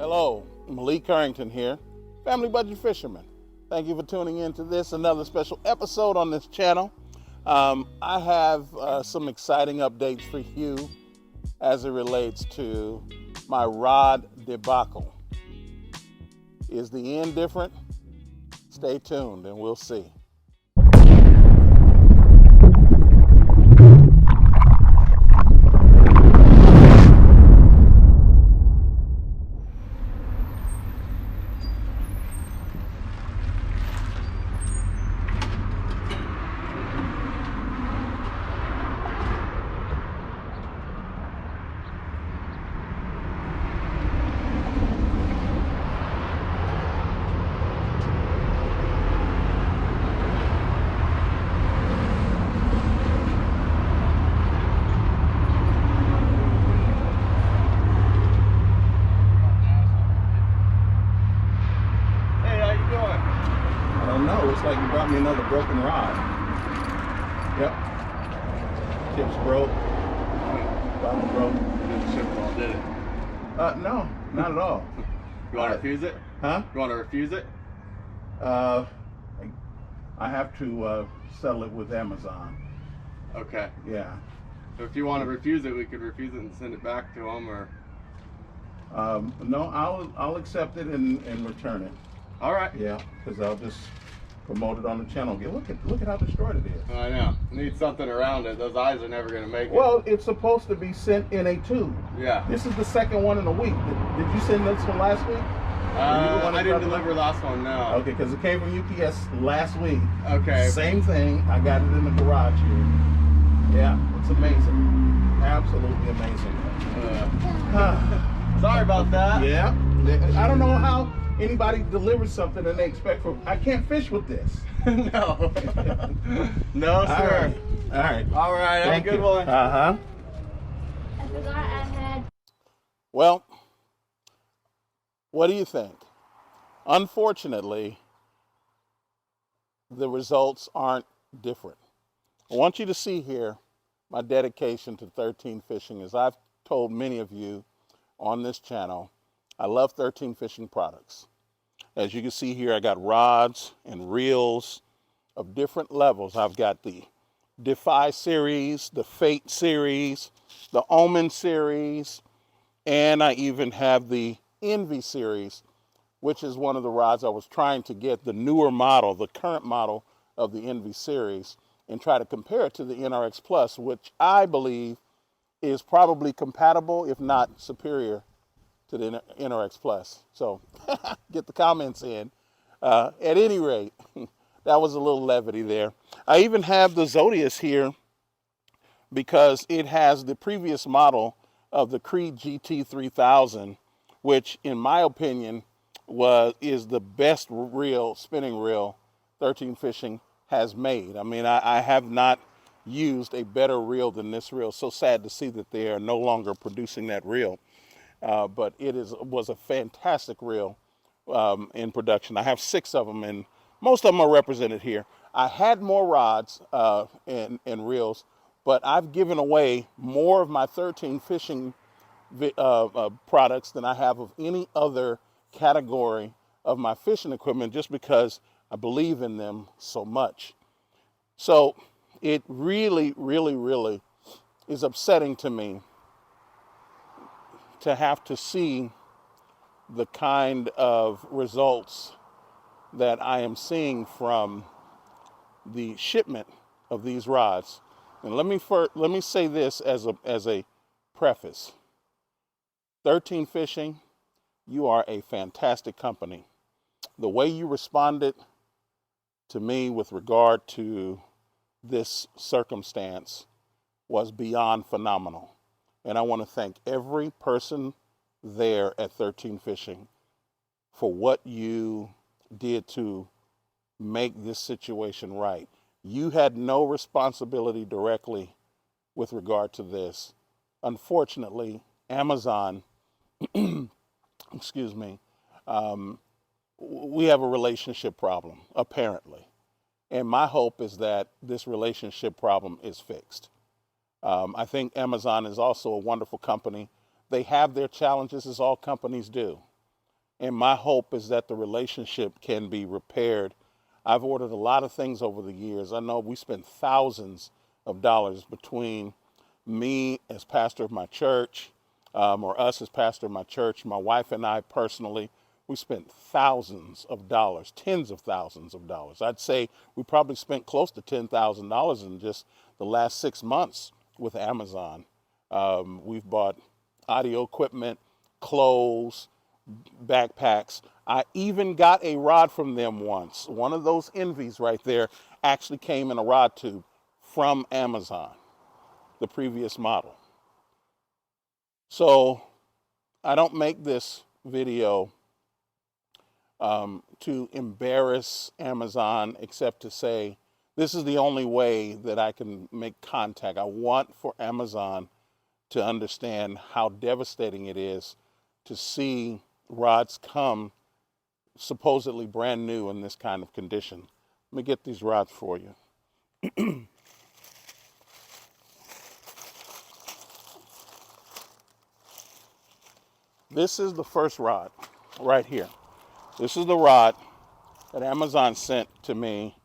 Hello, Malik Carrington here, Family Budget Fisherman. Thank you for tuning in to another special episode on this channel. I have some exciting updates for you as it relates to my rod debacle. Is the end different? Stay tuned and we'll see. Like you brought me another broken rod. Yep. Tips broke. Bottom broke. You didn't ship it all, did it? No, not at all. You want to refuse it? Huh? You want to refuse it? I have to settle it with Amazon. Okay. Yeah. So if you want to refuse it, we could refuse it and send it back to them, or. No, I'll accept it and return it. All right. Yeah, because I'll just promote it on the channel. Look at how destroyed it is. I know. Need something around it. Those eyes are never going to make it. Well, it's supposed to be sent in a tube. Yeah. This is the second one in a week. Did you send this one last week? I didn't deliver last one, no. Okay, because it came from UPS last week. Okay. Same thing. I got it in the garage here. Yeah, it's amazing. Absolutely amazing. Sorry about that. Yeah. I don't know how anybody delivers something and they expect I can't fish with this. No. No, sir. All right. All right. Have a good one. Uh-huh. I forgot I had. Well, what do you think? Unfortunately, the results aren't different. I want you to see here my dedication to 13 Fishing. As I've told many of you on this channel, I love 13 Fishing products. As you can see here, I got rods and reels of different levels. I've got the Defy series, the Fate series, the Omen series, and I even have the Envy series, which is one of the rods I was trying to get, the newer model, the current model of the Envy series, and try to compare it to the NRX Plus, which I believe is probably compatible, if not superior, to the NRX Plus. So get the comments in. At any rate, that was a little levity there. I even have the Zodius here because it has the previous model of the Creed GT 3000, which in my opinion is the best spinning reel 13 Fishing has made. I mean, I have not used a better reel than this reel. So sad to see that they are no longer producing that reel. But it was a fantastic reel in production. I have 6 of them, and most of them are represented here. I had more rods and reels, but I've given away more of my 13 Fishing products than I have of any other category of my fishing equipment, just because I believe in them so much. So it really, really, really is upsetting to me to have to see the kind of results that I am seeing from the shipment of these rods. And let me say this as a preface. 13 Fishing, you are a fantastic company. The way you responded to me with regard to this circumstance was beyond phenomenal. And I want to thank every person there at 13 Fishing for what you did to make this situation right. You had no responsibility directly with regard to this. Unfortunately, Amazon, excuse me, we have a relationship problem, apparently. And my hope is that this relationship problem is fixed. I think Amazon is also a wonderful company. They have their challenges, as all companies do. And my hope is that the relationship can be repaired. I've ordered a lot of things over the years. I know we spent thousands of dollars between me as pastor of my church, or us as pastor of my church, my wife and I personally. We spent thousands of dollars, tens of thousands of dollars. I'd say we probably spent close to $10,000 in just the last 6 months with Amazon. We've bought audio equipment, clothes, backpacks. I even got a rod from them once. One of those Envies right there actually came in a rod tube from Amazon, the previous model. So I don't make this video to embarrass Amazon, except to say this is the only way that I can make contact. I want for Amazon to understand how devastating it is to see rods come supposedly brand new in this kind of condition. Let me get these rods for you. This is the first rod right here. This is the rod that Amazon sent to me,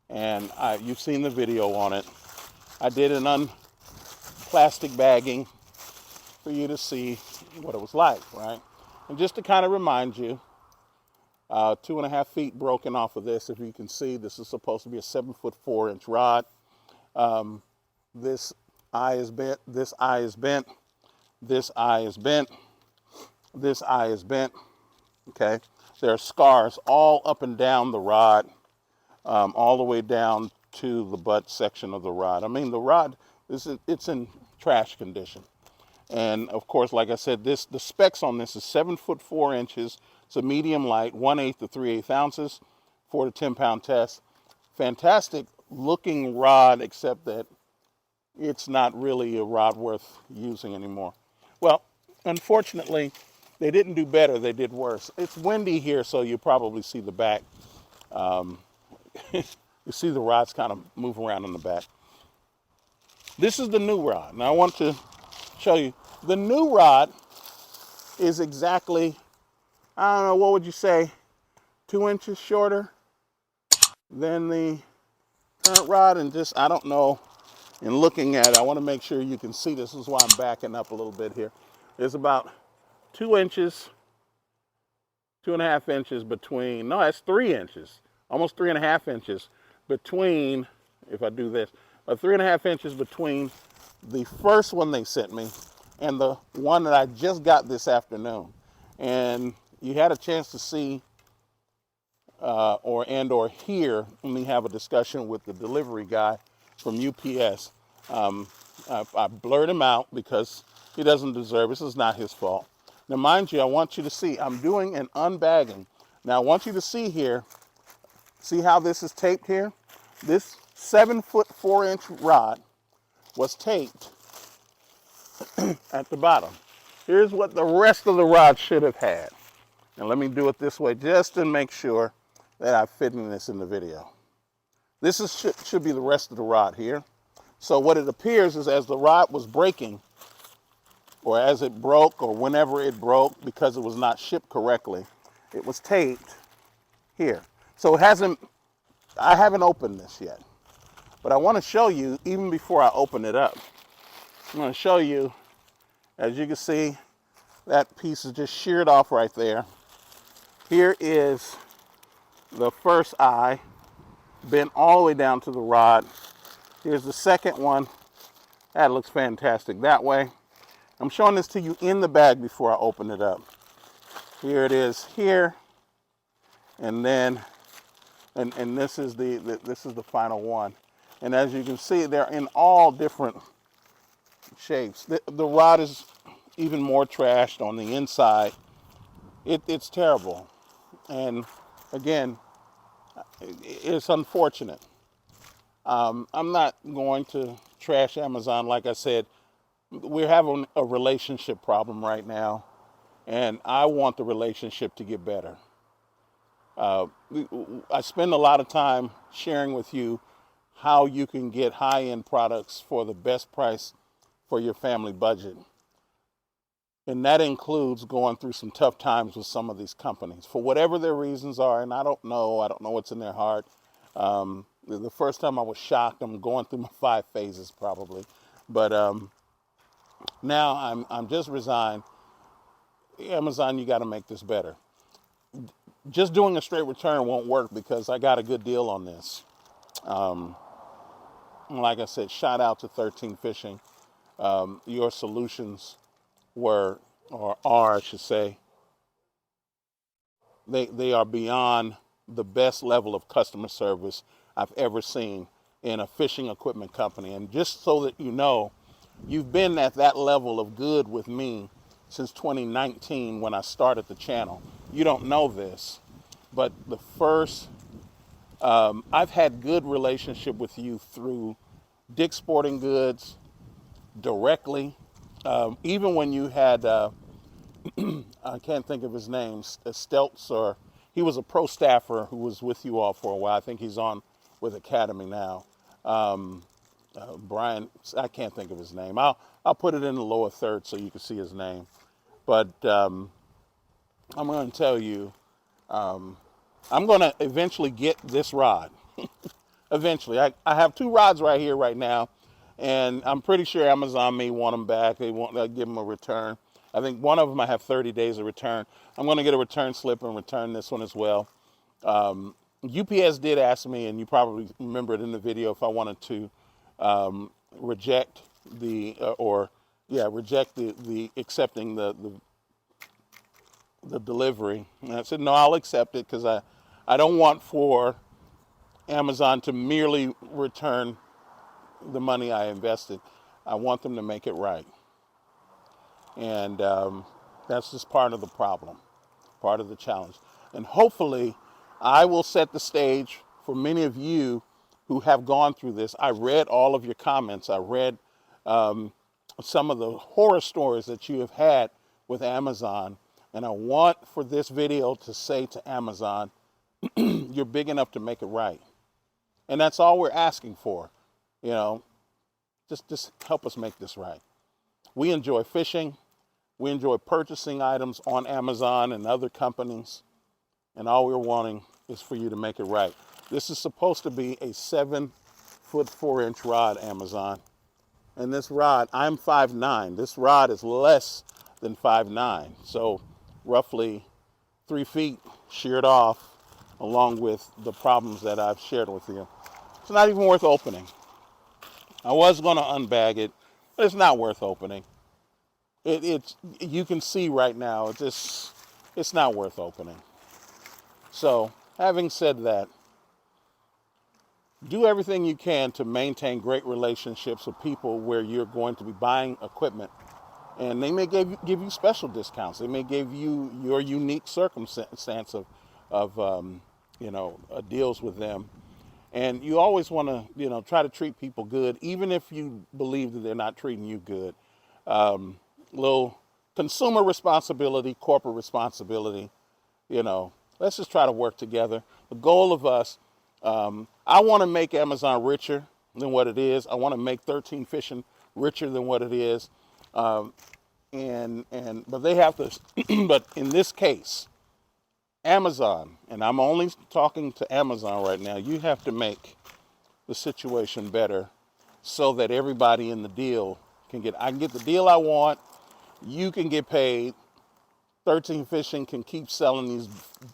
and you've seen the video on it. I did an plastic bagging for you to see what it was like, right? And just to kind of remind you, 2.5 feet broken off of this. If you can see, this is supposed to be a 7'4" rod. This eye is bent. This eye is bent. This eye is bent. This eye is bent. Okay. There are scars all up and down the rod, all the way down to the butt section of the rod. I mean, the rod it's in trash condition. And of course, like I said, the specs on this is 7'4". It's a medium light, 1/8 to 3/8 ounces, 4 to 10 pound test. Fantastic looking rod, except that it's not really a rod worth using anymore. Well, unfortunately, they didn't do better, they did worse. It's windy here, so you probably see the back. You see the rods kind of move around in the back. This is the new rod. Now I want to show you. The new rod is exactly, I don't know, what would you say, 2 inches shorter than the current rod, and just, I don't know, in looking at it, I want to make sure you can see. This is why I'm backing up a little bit here. There's about 2 inches, 2.5 inches between, no, that's 3 inches, almost 3.5 inches between, if I do this, 3.5 inches between the first one they sent me and the one that I just got this afternoon. And you had a chance to see or hear when we have a discussion with the delivery guy from UPS. I blurred him out because he doesn't deserve it. This is not his fault. Now, mind you, I want you to see, I'm doing an unbagging. Now, I want you to see here, see how this is taped here? This 7'4" rod was taped at the bottom. Here's what the rest of the rod should have had. And let me do it this way just to make sure that I'm fitting this in the video. This should be the rest of the rod here. So what it appears is as the rod was breaking, or as it broke, or whenever it broke, because it was not shipped correctly, it was taped here. So I haven't opened this yet. But I want to show you, even before I open it up, I'm going to show you, as you can see, that piece is just sheared off right there. Here is the first eye, bent all the way down to the rod. Here's the second one. That looks fantastic that way. I'm showing this to you in the bag before I open it up. Here it is here. And then, and this is the final one. And as you can see, they're in all different shapes. The rod is even more trashed on the inside. It's terrible. And again, it's unfortunate. I'm not going to trash Amazon. Like I said, we're having a relationship problem right now, and I want the relationship to get better. I spend a lot of time sharing with you how you can get high-end products for the best price for your family budget. And that includes going through some tough times with some of these companies for whatever their reasons are. And I don't know what's in their heart. The first time I was shocked. I'm going through my 5 phases probably. But now I'm just resigned. Amazon, you got to make this better. Just doing a straight return won't work because I got a good deal on this. Like I said, shout out to 13 Fishing. Your solutions were, or are, I should say, they are beyond the best level of customer service I've ever seen in a fishing equipment company. And just so that you know, you've been at that level of good with me since 2019 when I started the channel. You don't know this, but the first, I've had good relationship with you through Dick's Sporting Goods directly. Even when you had, I can't think of his name, Steltz, or he was a pro staffer who was with you all for a while. I think he's on with Academy now. Brian, I can't think of his name. I'll put it in the lower third so you can see his name. But I'm going to tell you, I'm going to eventually get this rod. Eventually. I have 2 rods right here right now, and I'm pretty sure Amazon may want them back. They'll give them a return. I think one of them I have 30 days of return. I'm going to get a return slip and return this one as well. UPS did ask me, and you probably remember it in the video, if I wanted to reject the accepting the delivery. And I said, no, I'll accept it because I don't want for Amazon to merely return the money I invested. I want them to make it right. And that's just part of the problem, part of the challenge. And hopefully I will set the stage for many of you who have gone through this. I read all of your comments. I read some of the horror stories that you have had with Amazon. And I want for this video to say to Amazon, you're big enough to make it right. And that's all we're asking for. You know, just help us make this right. We enjoy fishing. We enjoy purchasing items on Amazon and other companies. And all we're wanting is for you to make it right. This is supposed to be a 7-foot 4-inch rod, Amazon. And this rod, I'm 5'9". This rod is less than 5'9". So roughly 3 feet sheared off, along with the problems that I've shared with you. It's not even worth opening. I was going to unbag it, but it's not worth opening. It's you can see right now, it's not worth opening. So, having said that, do everything you can to maintain great relationships with people where you're going to be buying equipment. And they may give you special discounts. They may give you your unique circumstance of deals with them. And you always want to, try to treat people good, even if you believe that they're not treating you good. Little consumer responsibility, corporate responsibility, let's just try to work together. The goal of us, I want to make Amazon richer than what it is. I want to make 13 Fishing richer than what it is. But they have to, but in this case, Amazon, and I'm only talking to Amazon right now, you have to make the situation better so that everybody in the deal I can get the deal I want, you can get paid, 13 Fishing can keep selling these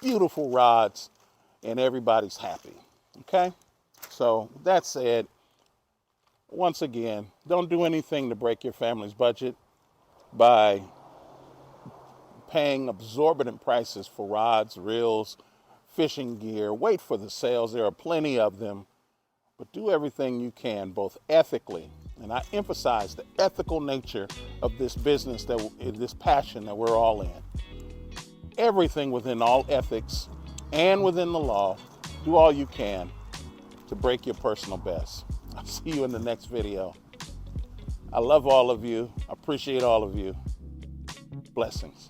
beautiful rods, and everybody's happy, okay? So that said, once again, don't do anything to break your family's budget by paying exorbitant prices for rods, reels, fishing gear. Wait for the sales. There are plenty of them. But do everything you can, both ethically, and I emphasize the ethical nature of this business, this passion that we're all in. Everything within all ethics and within the law. Do all you can to break your personal best. I'll see you in the next video. I love all of you. I appreciate all of you. Blessings.